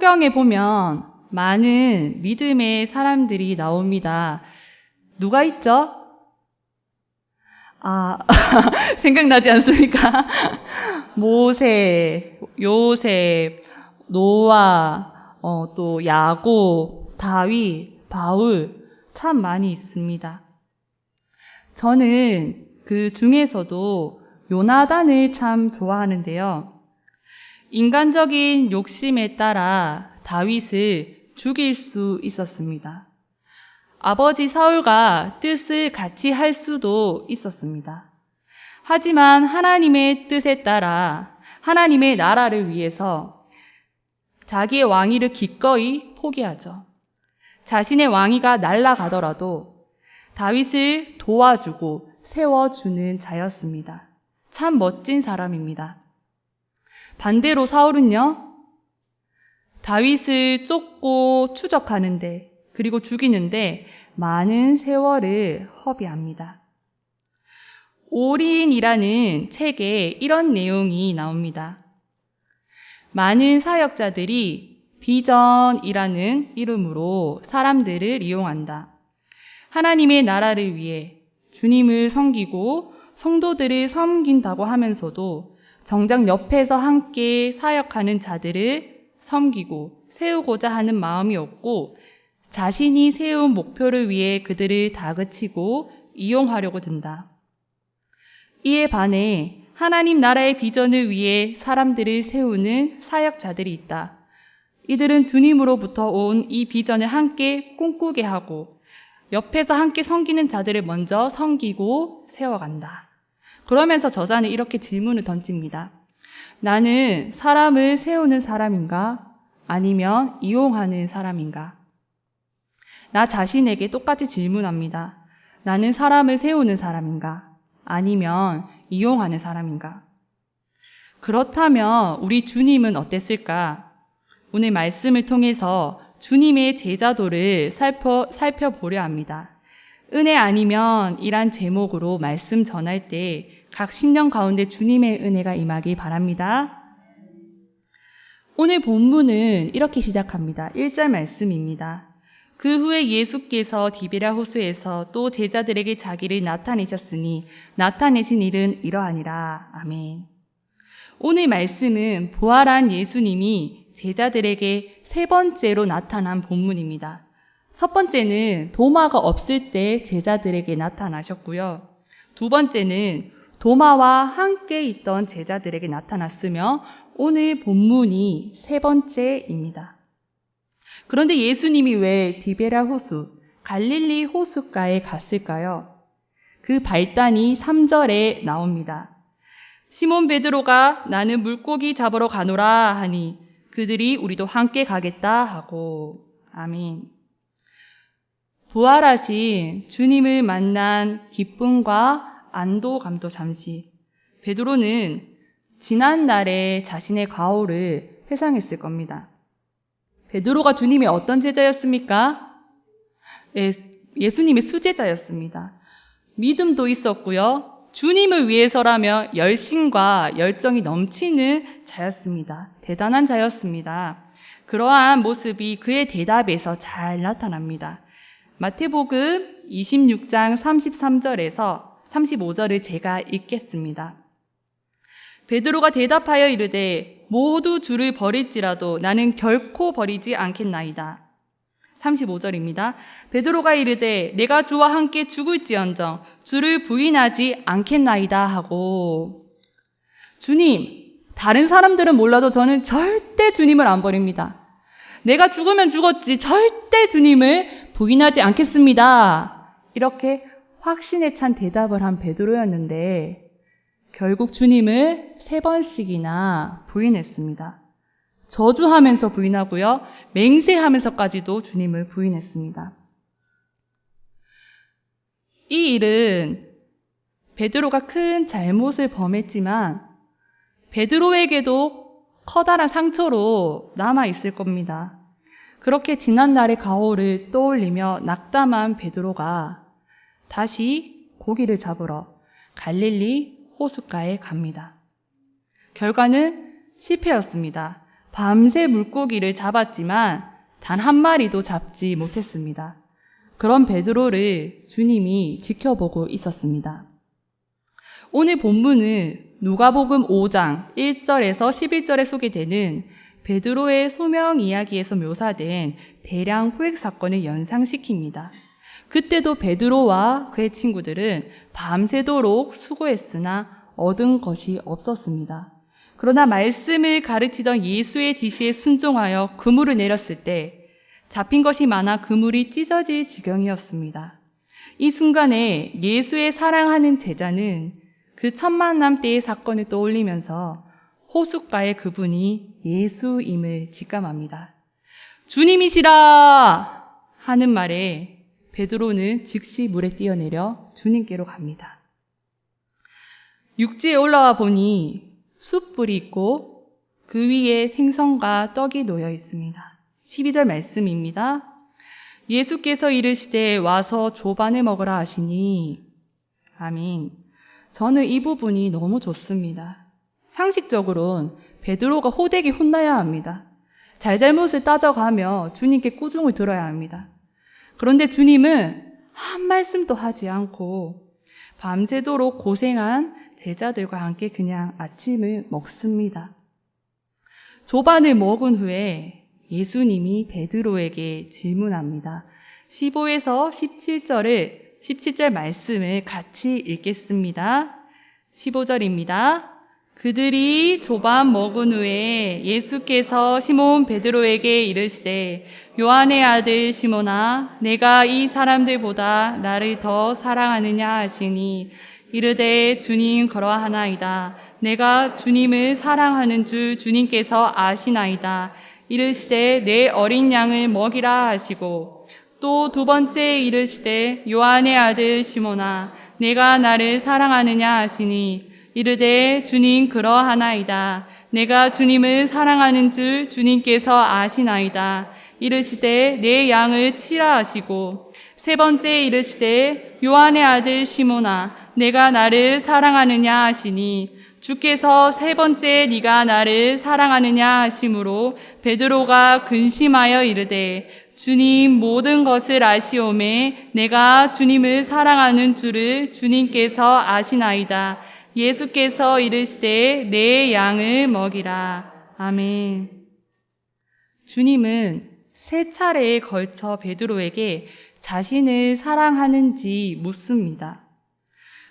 성경에 보면 많은 믿음의 사람들이 나옵니다. 누가 있죠? 생각나지 않습니까? 모세, 요셉, 노아, 또 야곱, 다윗, 바울 참 많이 있습니다. 저는 그 중에서도 요나단을 참 좋아하는데요. 인간적인 욕심에 따라 다윗을 죽일 수 있었습니다. 아버지 사울과 뜻을 같이 할 수도 있었습니다. 하지만 하나님의 뜻에 따라 하나님의 나라를 위해서 자기의 왕위를 기꺼이 포기하죠. 자신의 왕위가 날아가더라도 다윗을 도와주고 세워주는 자였습니다. 참 멋진 사람입니다. 반대로 사울은요, 다윗을 쫓고 추적하는데 그리고 죽이는데 많은 세월을 허비합니다. 올인이라는 책에 이런 내용이 나옵니다. 많은 사역자들이 비전이라는 이름으로 사람들을 이용한다. 하나님의 나라를 위해 주님을 섬기고 성도들을 섬긴다고 하면서도 정작 옆에서 함께 사역하는 자들을 섬기고 세우고자 하는 마음이 없고 자신이 세운 목표를 위해 그들을 다그치고 이용하려고 든다. 이에 반해 하나님 나라의 비전을 위해 사람들을 세우는 사역자들이 있다. 이들은 주님으로부터 온 이 비전을 함께 꿈꾸게 하고 옆에서 함께 섬기는 자들을 먼저 섬기고 세워간다. 그러면서 저자는 이렇게 질문을 던집니다. 나는 사람을 세우는 사람인가? 아니면 이용하는 사람인가? 나 자신에게 똑같이 질문합니다. 나는 사람을 세우는 사람인가? 아니면 이용하는 사람인가? 그렇다면 우리 주님은 어땠을까? 오늘 말씀을 통해서 주님의 제자도를 살펴보려 합니다. 은혜 아니면 이란 제목으로 말씀 전할 때 각 신령 가운데 주님의 은혜가 임하기 바랍니다. 오늘 본문은 이렇게 시작합니다. 1절 말씀입니다. 그 후에 예수께서 디베랴 호수에서 또 제자들에게 자기를 나타내셨으니 나타내신 일은 이러하니라. 아멘. 오늘 말씀은 부활한 예수님이 제자들에게 세 번째로 나타난 본문입니다. 첫 번째는 도마가 없을 때 제자들에게 나타나셨고요. 두 번째는 도마와 함께 있던 제자들에게 나타났으며 오늘 본문이 세 번째입니다. 그런데 예수님이 왜 디베랴 호수, 갈릴리 호숫가에 갔을까요? 그 발단이 3절에 나옵니다. 시몬 베드로가 나는 물고기 잡으러 가노라 하니 그들이 우리도 함께 가겠다 하고. 아멘. 부활하신 주님을 만난 기쁨과 안도감도 잠시. 베드로는 지난날에 자신의 과오를 회상했을 겁니다. 베드로가 주님의 어떤 제자였습니까? 예수님의 수제자였습니다. 믿음도 있었고요. 주님을 위해서라면 열심과 열정이 넘치는 자였습니다. 대단한 자였습니다. 그러한 모습이 그의 대답에서 잘 나타납니다. 마태복음 26장 33절에서 35절을 제가 읽겠습니다. 베드로가 대답하여 이르되 모두 주를 버릴지라도 나는 결코 버리지 않겠나이다. 35절입니다. 베드로가 이르되 내가 주와 함께 죽을지언정 주를 부인하지 않겠나이다 하고. 주님, 다른 사람들은 몰라도 저는 절대 주님을 안 버립니다. 내가 죽으면 죽었지 절대 주님을 부인하지 않겠습니다. 이렇게 확신에 찬 대답을 한 베드로였는데 결국 주님을 3번씩이나 부인했습니다. 저주하면서 부인하고요. 맹세하면서까지도 주님을 부인했습니다. 이 일은 베드로가 큰 잘못을 범했지만 베드로에게도 커다란 상처로 남아있을 겁니다. 그렇게 지난날의 가오를 떠올리며 낙담한 베드로가 다시 고기를 잡으러 갈릴리 호숫가에 갑니다. 결과는 실패였습니다. 밤새 물고기를 잡았지만 단 한 마리도 잡지 못했습니다. 그런 베드로를 주님이 지켜보고 있었습니다. 오늘 본문은 누가복음 5장 1절에서 11절에 소개되는 베드로의 소명 이야기에서 묘사된 대량 포획 사건을 연상시킵니다. 그때도 베드로와 그의 친구들은 밤새도록 수고했으나 얻은 것이 없었습니다. 그러나 말씀을 가르치던 예수의 지시에 순종하여 그물을 내렸을 때 잡힌 것이 많아 그물이 찢어질 지경이었습니다. 이 순간에 예수의 사랑하는 제자는 그 첫 만남 때의 사건을 떠올리면서 호숫가의 그분이 예수임을 직감합니다. 주님이시라 하는 말에 베드로는 즉시 물에 뛰어내려 주님께로 갑니다. 육지에 올라와 보니 숯불이 있고 그 위에 생선과 떡이 놓여 있습니다. 12절 말씀입니다. 예수께서 이르시되 와서 조반을 먹으라 하시니 아멘. 저는 이 부분이 너무 좋습니다. 상식적으로는 베드로가 호되게 혼나야 합니다. 잘잘못을 따져가며 주님께 꾸중을 들어야 합니다. 그런데 주님은 한 말씀도 하지 않고 밤새도록 고생한 제자들과 함께 그냥 아침을 먹습니다. 조반을 먹은 후에 예수님이 베드로에게 질문합니다. 15에서 17절 말씀을 같이 읽겠습니다. 15절입니다. 그들이 조반 먹은 후에 예수께서 시몬 베드로에게 이르시되 요한의 아들 시몬아 내가 이 사람들보다 나를 더 사랑하느냐 하시니 이르되 주님 그러하나이다. 내가 주님을 사랑하는 줄 주님께서 아시나이다. 이르시되 내 어린 양을 먹이라 하시고 또 두 번째 이르시되 요한의 아들 시몬아 내가 나를 사랑하느냐 하시니 이르되 주님 그러하나이다. 내가 주님을 사랑하는 줄 주님께서 아시나이다. 이르시되 내 양을 치라 하시고 세 번째 이르시되 요한의 아들 시몬아 내가 나를 사랑하느냐 하시니 주께서 세 번째 네가 나를 사랑하느냐 하심으로 베드로가 근심하여 이르되 주님 모든 것을 아시오매 내가 주님을 사랑하는 줄을 주님께서 아시나이다. 예수께서 이르시되 내 양을 먹이라. 아멘. 주님은 세 차례에 걸쳐 베드로에게 자신을 사랑하는지 묻습니다.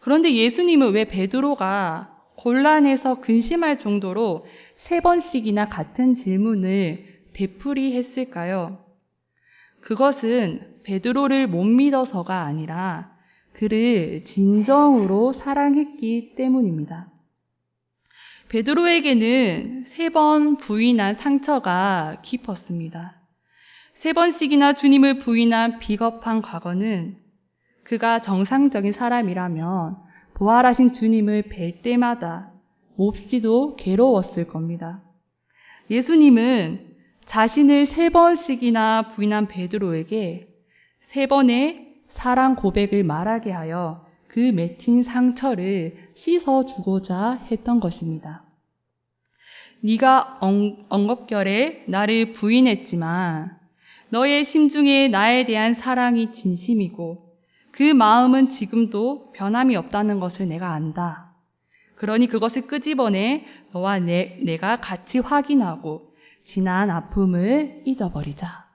그런데 예수님은 왜 베드로가 곤란해서 근심할 정도로 세 번씩이나 같은 질문을 되풀이했을까요? 그것은 베드로를 못 믿어서가 아니라 그를 진정으로 사랑했기 때문입니다. 베드로에게는 3번 부인한 상처가 깊었습니다. 3번씩이나 주님을 부인한 비겁한 과거는 그가 정상적인 사람이라면 부활하신 주님을 뵐 때마다 몹시도 괴로웠을 겁니다. 예수님은 자신을 3번씩이나 부인한 베드로에게 3번의 사랑 고백을 말하게 하여 그 맺힌 상처를 씻어주고자 했던 것입니다. 네가 엉겁결에 나를 부인했지만 너의 심중에 나에 대한 사랑이 진심이고 그 마음은 지금도 변함이 없다는 것을 내가 안다. 그러니 그것을 끄집어내 너와 내가 같이 확인하고 지난 아픔을 잊어버리자.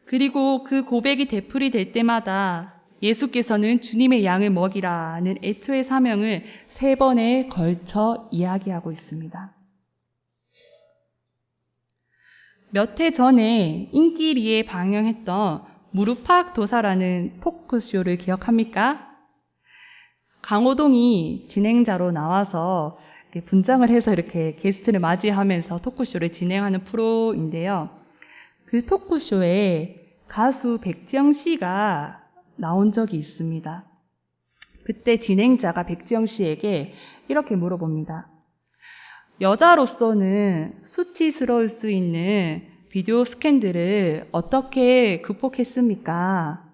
그리고 그 고백이 되풀이될 때마다 예수께서는 주님의 양을 먹이라는 애초의 사명을 3번에 걸쳐 이야기하고 있습니다. 몇 해 전에 인기리에 방영했던 무릎팍 도사라는 토크쇼를 기억합니까? 강호동이 진행자로 나와서 분장을 해서 이렇게 게스트를 맞이하면서 토크쇼를 진행하는 프로인데요. 그 토크쇼에 가수 백지영 씨가 나온 적이 있습니다. 그때 진행자가 백지영 씨에게 이렇게 물어봅니다. 여자로서는 수치스러울 수 있는 비디오 스캔들을 어떻게 극복했습니까?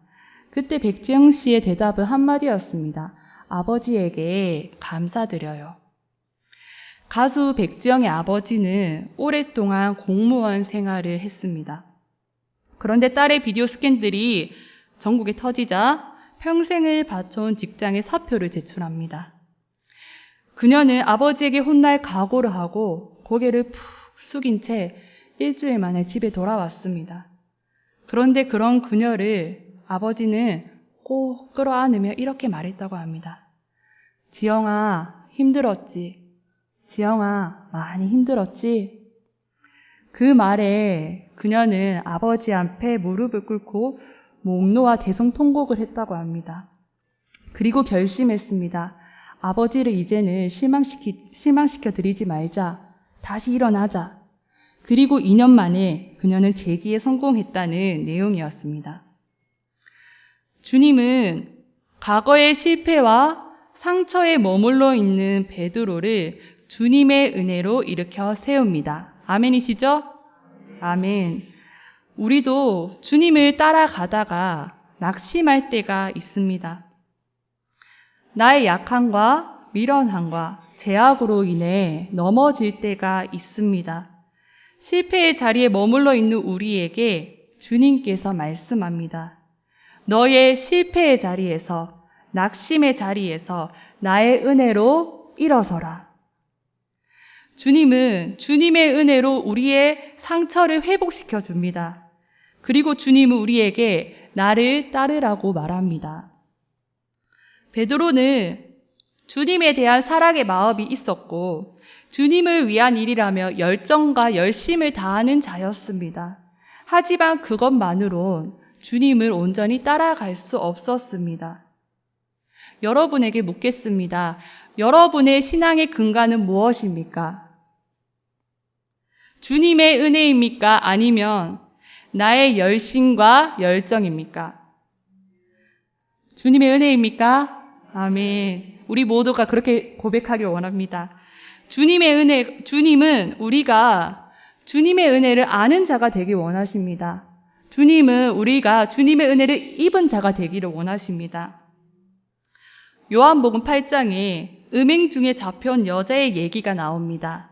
그때 백지영 씨의 대답은 한마디였습니다. 아버지에게 감사드려요. 가수 백지영의 아버지는 오랫동안 공무원 생활을 했습니다. 그런데 딸의 비디오 스캔들이 전국에 터지자 평생을 바쳐온 직장에 사표를 제출합니다. 그녀는 아버지에게 혼날 각오를 하고 고개를 푹 숙인 채 일주일 만에 집에 돌아왔습니다. 그런데 그런 그녀를 아버지는 꼭 끌어안으며 이렇게 말했다고 합니다. 지영아, 힘들었지? 지영아, 많이 힘들었지? 그 말에 그녀는 아버지 앞에 무릎을 꿇고 목노아 대성통곡을 했다고 합니다. 그리고 결심했습니다. 아버지를 이제는 실망시켜 드리지 말자. 다시 일어나자. 그리고 2년 만에 그녀는 재기에 성공했다는 내용이었습니다. 주님은 과거의 실패와 상처에 머물러 있는 베드로를 주님의 은혜로 일으켜 세웁니다. 아멘이시죠? 아멘. 우리도 주님을 따라가다가 낙심할 때가 있습니다. 나의 약함과 미련함과 제약으로 인해 넘어질 때가 있습니다. 실패의 자리에 머물러 있는 우리에게 주님께서 말씀합니다. 너의 실패의 자리에서, 낙심의 자리에서 나의 은혜로 일어서라. 주님은 주님의 은혜로 우리의 상처를 회복시켜 줍니다. 그리고 주님은 우리에게 나를 따르라고 말합니다. 베드로는 주님에 대한 사랑의 마음이 있었고 주님을 위한 일이라며 열정과 열심을 다하는 자였습니다. 하지만 그것만으론 주님을 온전히 따라갈 수 없었습니다. 여러분에게 묻겠습니다. 여러분의 신앙의 근간은 무엇입니까? 주님의 은혜입니까? 아니면 나의 열심과 열정입니까? 주님의 은혜입니까? 아멘. 우리 모두가 그렇게 고백하길 원합니다. 주님은 우리가 주님의 은혜를 아는 자가 되길 원하십니다. 주님은 우리가 주님의 은혜를 입은 자가 되기를 원하십니다. 요한복음 8장에 음행 중에 잡혀온 여자의 얘기가 나옵니다.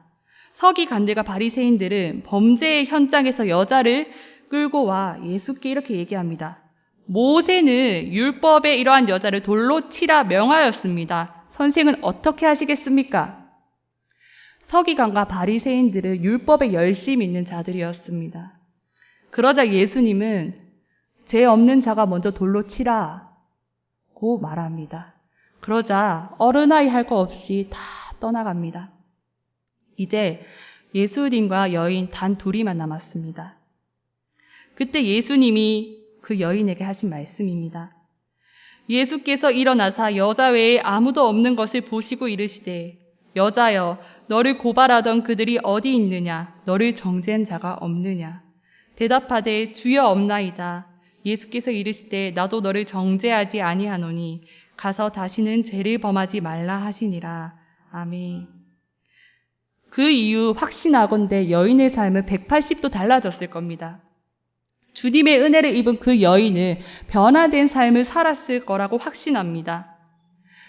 서기관들과 바리새인들은 범죄의 현장에서 여자를 끌고 와 예수께 이렇게 얘기합니다. 모세는 율법에 이러한 여자를 돌로 치라 명하였습니다. 선생은 어떻게 하시겠습니까? 서기관과 바리새인들은 율법에 열심히 있는 자들이었습니다. 그러자 예수님은 죄 없는 자가 먼저 돌로 치라고 말합니다. 그러자 어른아이 할 거 없이 다 떠나갑니다. 이제 예수님과 여인 단 둘이만 남았습니다. 그때 예수님이 그 여인에게 하신 말씀입니다. 예수께서 일어나사 여자 외에 아무도 없는 것을 보시고 이르시되 여자여 너를 고발하던 그들이 어디 있느냐 너를 정죄한 자가 없느냐 대답하되 주여 없나이다. 예수께서 이르시되 나도 너를 정죄하지 아니하노니 가서 다시는 죄를 범하지 말라 하시니라. 아멘. 그 이후 확신하건대 여인의 삶은 180도 달라졌을 겁니다. 주님의 은혜를 입은 그 여인은 변화된 삶을 살았을 거라고 확신합니다.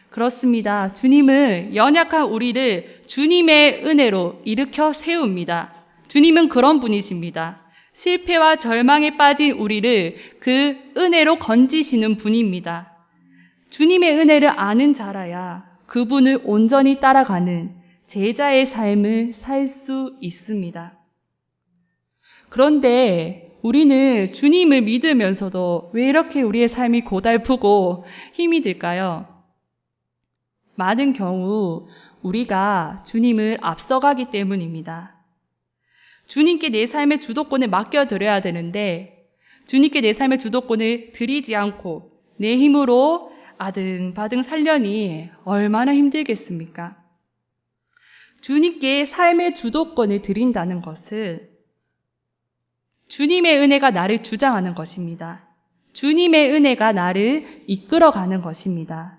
그렇습니다. 주님은 연약한 우리를 주님의 은혜로 일으켜 세웁니다. 주님은 그런 분이십니다. 실패와 절망에 빠진 우리를 그 은혜로 건지시는 분입니다. 주님의 은혜를 아는 자라야 그분을 온전히 따라가는 제자의 삶을 살 수 있습니다. 그런데 우리는 주님을 믿으면서도 왜 이렇게 우리의 삶이 고달프고 힘이 들까요? 많은 경우 우리가 주님을 앞서가기 때문입니다. 주님께 내 삶의 주도권을 맡겨드려야 되는데 주님께 내 삶의 주도권을 드리지 않고 내 힘으로 아등바등 살려니 얼마나 힘들겠습니까? 주님께 삶의 주도권을 드린다는 것은 주님의 은혜가 나를 주장하는 것입니다. 주님의 은혜가 나를 이끌어가는 것입니다.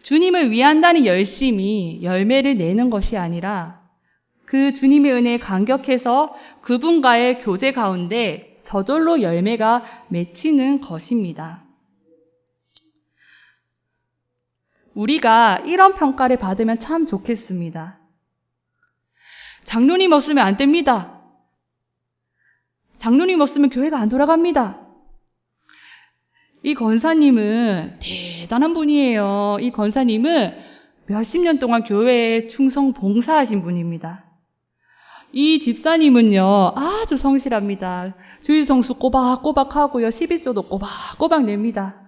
주님을 위한다는 열심이 열매를 내는 것이 아니라 그 주님의 은혜에 감격해서 그분과의 교제 가운데 저절로 열매가 맺히는 것입니다. 우리가 이런 평가를 받으면 참 좋겠습니다. 장로님 없으면 안 됩니다. 장로님 없으면 교회가 안 돌아갑니다. 이 권사님은 대단한 분이에요. 이 권사님은 몇십 년 동안 교회에 충성 봉사하신 분입니다. 이 집사님은요, 아주 성실합니다. 주일성수 꼬박꼬박 하고요, 11조도 꼬박꼬박 냅니다.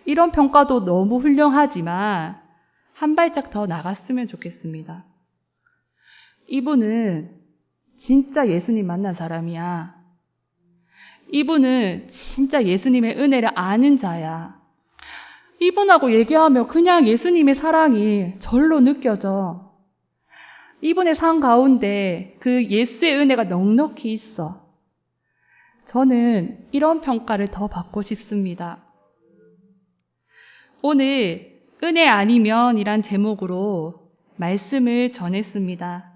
이런 평가도 너무 훌륭하지만 한 발짝 더 나갔으면 좋겠습니다. 이분은 진짜 예수님 만난 사람이야. 이분은 진짜 예수님의 은혜를 아는 자야. 이분하고 얘기하면 그냥 예수님의 사랑이 절로 느껴져. 이분의 삶 가운데 그 예수의 은혜가 넉넉히 있어. 저는 이런 평가를 더 받고 싶습니다. 오늘 은혜 아니면이란 제목으로 말씀을 전했습니다.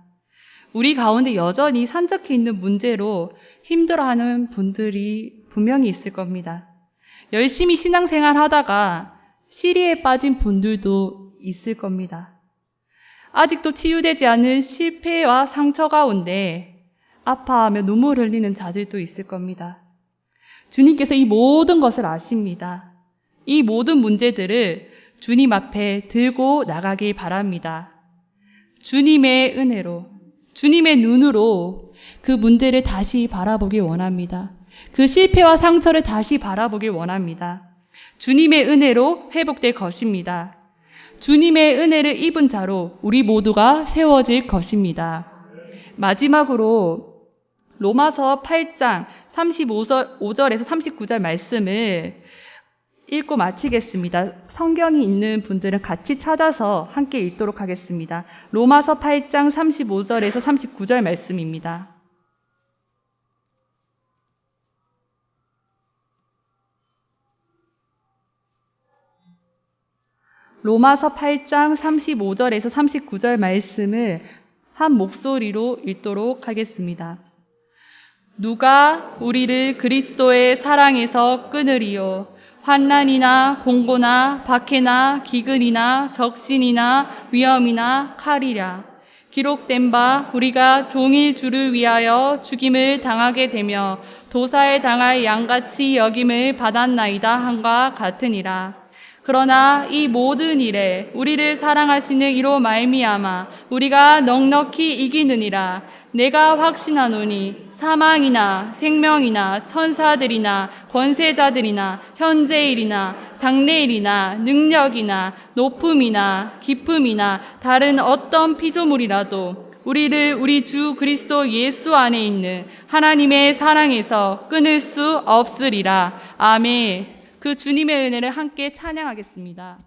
우리 가운데 여전히 산적해 있는 문제로 힘들어하는 분들이 분명히 있을 겁니다. 열심히 신앙생활 하다가 시리에 빠진 분들도 있을 겁니다. 아직도 치유되지 않은 실패와 상처 가운데 아파하며 눈물 흘리는 자들도 있을 겁니다. 주님께서 이 모든 것을 아십니다. 이 모든 문제들을 주님 앞에 들고 나가길 바랍니다. 주님의 은혜로, 주님의 눈으로 그 문제를 다시 바라보길 원합니다. 그 실패와 상처를 다시 바라보길 원합니다. 주님의 은혜로 회복될 것입니다. 주님의 은혜를 입은 자로 우리 모두가 세워질 것입니다. 마지막으로 로마서 8장 35절에서 39절 말씀을 읽고 마치겠습니다. 성경이 있는 분들은 같이 찾아서 함께 읽도록 하겠습니다. 로마서 8장 35절에서 39절 말씀입니다. 로마서 8장 35절에서 39절 말씀을 한 목소리로 읽도록 하겠습니다. 누가 우리를 그리스도의 사랑에서 끊으리요? 환난이나 공고나 박해나 기근이나 적신이나 위험이나 칼이라. 기록된 바 우리가 종일 주를 위하여 죽임을 당하게 되며 도사에 당할 양같이 여김을 받았나이다 함과 같으니라. 그러나 이 모든 일에 우리를 사랑하시는 이로 말미암아 우리가 넉넉히 이기느니라. 내가 확신하노니 사망이나 생명이나 천사들이나 권세자들이나 현재일이나 장래일이나 능력이나 높음이나 깊음이나 다른 어떤 피조물이라도 우리를 우리 주 그리스도 예수 안에 있는 하나님의 사랑에서 끊을 수 없으리라. 아멘. 그 주님의 은혜를 함께 찬양하겠습니다.